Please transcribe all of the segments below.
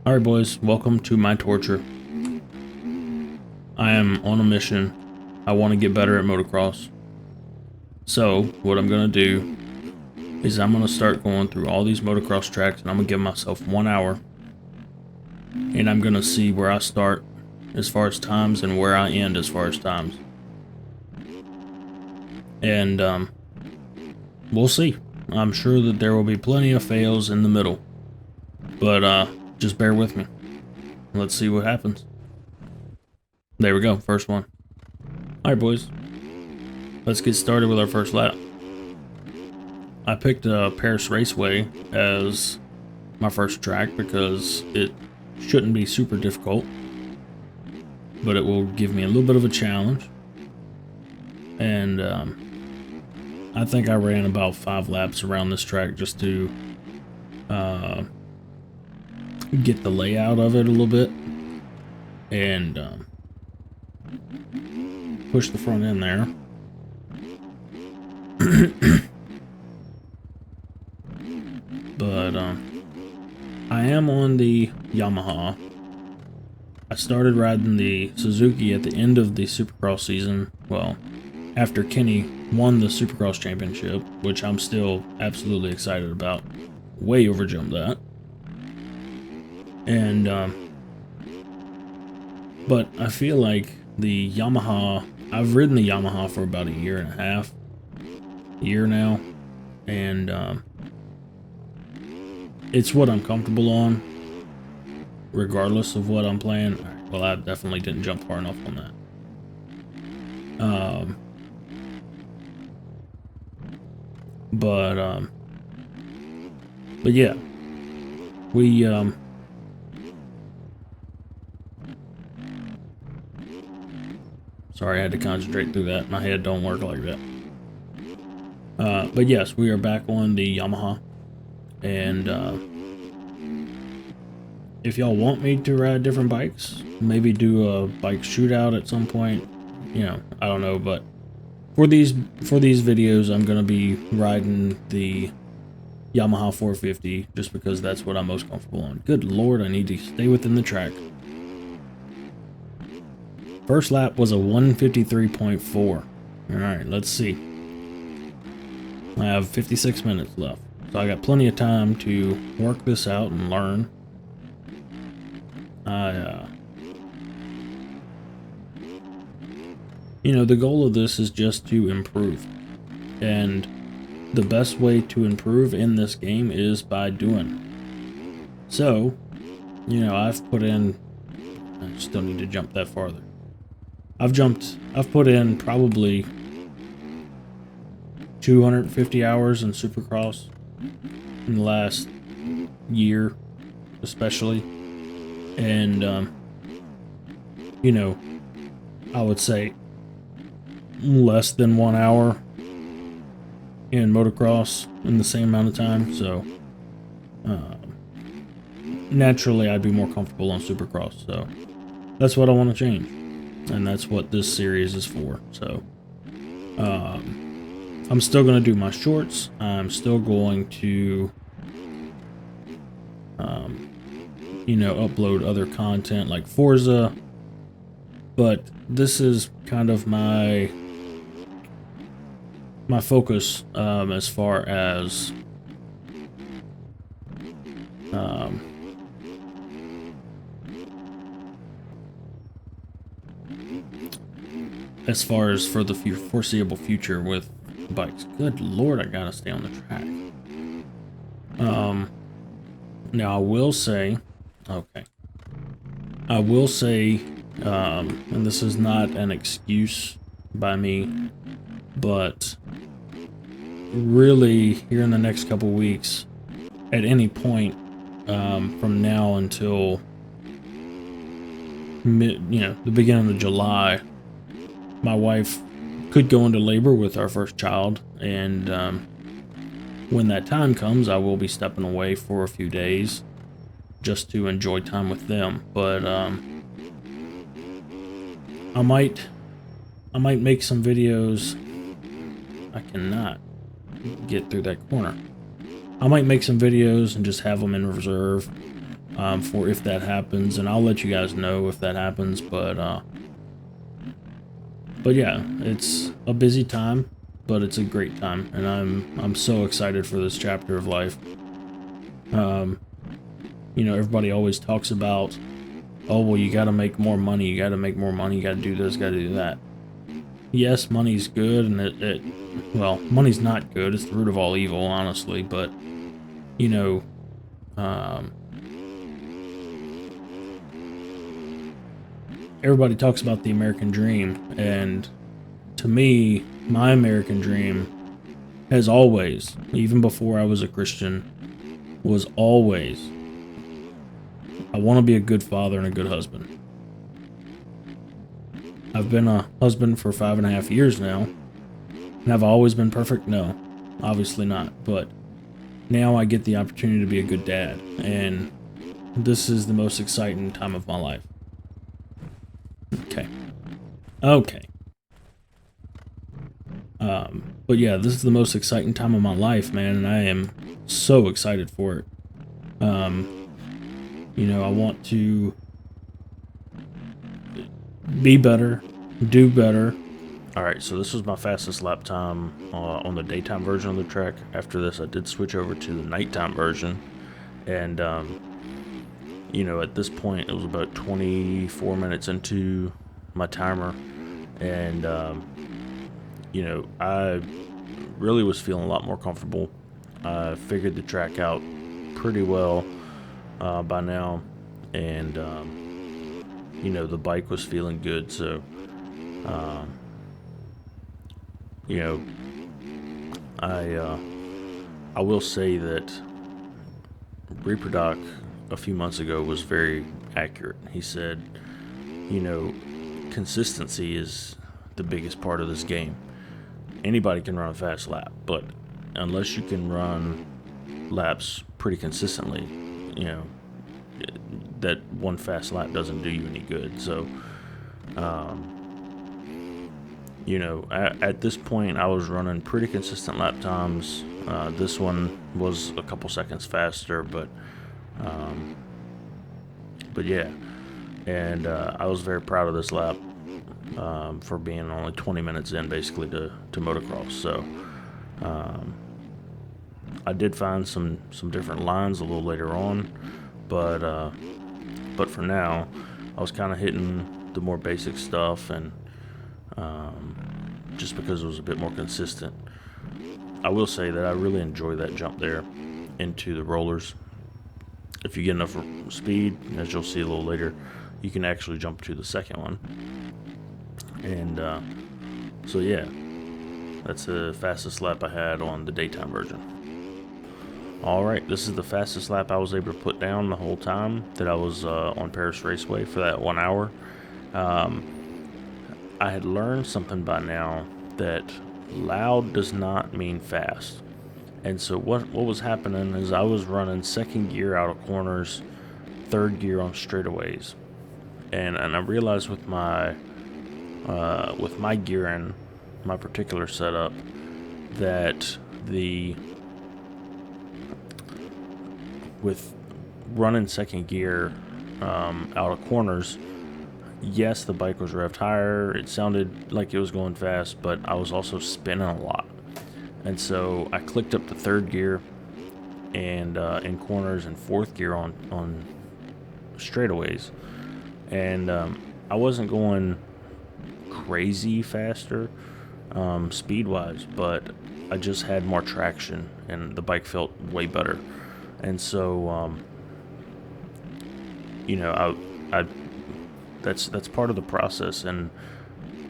Alright boys, welcome to my torture. I am on a mission. I want to get better at motocross. So, what I'm going to do is I'm going to start going through all these motocross tracks and I'm going to give myself 1 hour. And I'm going to see where I start as far as times and where I end as far as times. And we'll see. I'm sure that there will be plenty of fails in the middle. But just bear with me. Let's see what happens. There we go, first one. Alright boys, let's get started with our first lap. I picked Paris Raceway as my first track because it shouldn't be super difficult, but it will give me a little bit of a challenge. And I think I ran about 5 laps around this track just to get the layout of it a little bit and push the front end there. But I am on the Yamaha. I started riding the Suzuki at the end of the supercross season. Well, after Kenny won the supercross championship, which I'm still absolutely excited about. Way overjumped that. And but I feel like the Yamaha, I've ridden the Yamaha for about a year and a half, year now, and it's what I'm comfortable on, regardless of what I'm playing. Well, I definitely didn't jump far enough on that. But yeah, we sorry, I had to concentrate through that. My head don't work like that. But yes, we are back on the Yamaha. And if y'all want me to ride different bikes, maybe do a bike shootout at some point, you know, I don't know. But for these videos, I'm going to be riding the Yamaha 450 just because that's what I'm most comfortable on. Good Lord, I need to stay within the track. First lap was a 153.4. Alright, let's see. I have 56 minutes left. So I got plenty of time to work this out and learn. You know, the goal of this is just to improve. And the best way to improve in this game is by doing. So, you know, I've put in... I still need to jump that farther. I've put in probably 250 hours in supercross in the last year, especially. And, you know, I would say less than 1 hour in motocross in the same amount of time. So, naturally, I'd be more comfortable on supercross. So, that's what I want to change. And that's what this series is for. So, I'm still going to do my shorts. I'm still going to, you know, upload other content like Forza. But this is kind of my focus as far as for the foreseeable future with bikes. Good Lord, I gotta stay on the track. Now I will say, and this is not an excuse by me, but really here in the next couple weeks, at any point from now until the beginning of July, my wife could go into labor with our first child, and when that time comes, I will be stepping away for a few days just to enjoy time with them. But I might make some videos. I cannot get through that corner. I might make some videos and just have them in reserve for if that happens, and I'll let you guys know if that happens. But yeah, it's a busy time, but it's a great time, and I'm so excited for this chapter of life. You know, everybody always talks about, oh, well, you got to make more money, you got to make more money, you got to do this, got to do that. Yes, money's good, and well, money's not good. It's the root of all evil, honestly. But you know, everybody talks about the American dream, and to me, my American dream has always, even before I was a Christian, was always, I want to be a good father and a good husband. I've been a husband for 5.5 years now. And have I always been perfect? No, obviously not. But now I get the opportunity to be a good dad, and this is the most exciting time of my life. Okay. But yeah, this is the most exciting time of my life, man, and I am so excited for it. You know, I want to be better, do better. Alright, so this was my fastest lap time on the daytime version of the track. After this, I did switch over to the nighttime version. And, you know, at this point, it was about 24 minutes into my timer. And, you know, I really was feeling a lot more comfortable. I figured the track out pretty well by now. And, you know, the bike was feeling good. So, you know, I will say that Reprodoc a few months ago was very accurate. He said, you know, consistency is the biggest part of this game. Anybody can run a fast lap, but unless you can run laps pretty consistently, you know, that one fast lap doesn't do you any good. So, you know, at this point, I was running pretty consistent lap times. This one was a couple seconds faster, but yeah. And I was very proud of this lap for being only 20 minutes in, basically, to motocross. So I did find some different lines a little later on, but for now, I was kind of hitting the more basic stuff, and just because it was a bit more consistent. I will say that I really enjoy that jump there into the rollers. If you get enough speed, as you'll see a little later, you can actually jump to the second one. And so yeah, that's the fastest lap I had on the daytime version. Alright, this is the fastest lap I was able to put down the whole time that I was on Paris Raceway for that 1 hour. I had learned something by now, that loud does not mean fast. And so what was happening is I was running second gear out of corners, third gear on straightaways. And I realized with my gearing, my particular setup, that with running second gear out of corners, yes, the bike was revved higher. It sounded like it was going fast, but I was also spinning a lot. And so I clicked up to third gear and in corners, and fourth gear on straightaways. And I wasn't going crazy faster speed-wise, but I just had more traction, and the bike felt way better. And so, you know, I that's part of the process, and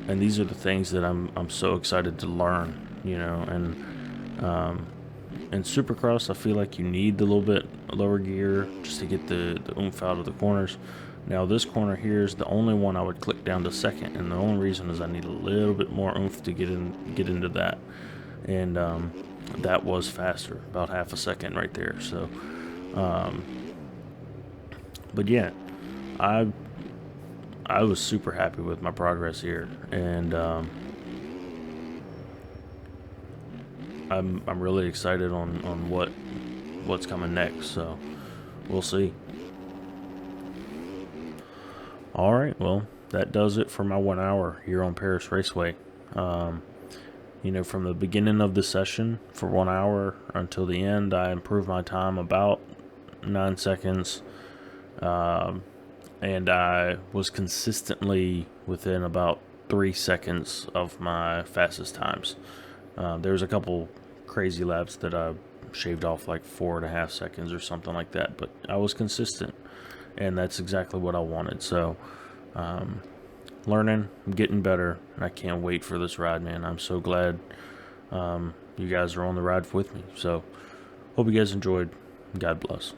these are the things that I'm so excited to learn, you know. And in supercross, I feel like you need the little bit lower gear just to get the oomph out of the corners. Now this corner here is the only one I would click down to second, and the only reason is I need a little bit more oomph to get into that. And that was faster, about half a second right there. So but yeah, I was super happy with my progress here, and I'm really excited on what's coming next. So we'll see. All right, well, that does it for my 1 hour here on Paris Raceway. Um, from the beginning of the session for 1 hour until the end, I improved my time about 9 seconds. And I was consistently within about 3 seconds of my fastest times. There was a couple crazy laps that I shaved off like 4.5 seconds or something like that, but I was consistent, and that's exactly what I wanted. So, learning, I'm getting better, and I can't wait for this ride, man. I'm so glad you guys are on the ride with me. So, hope you guys enjoyed. God bless.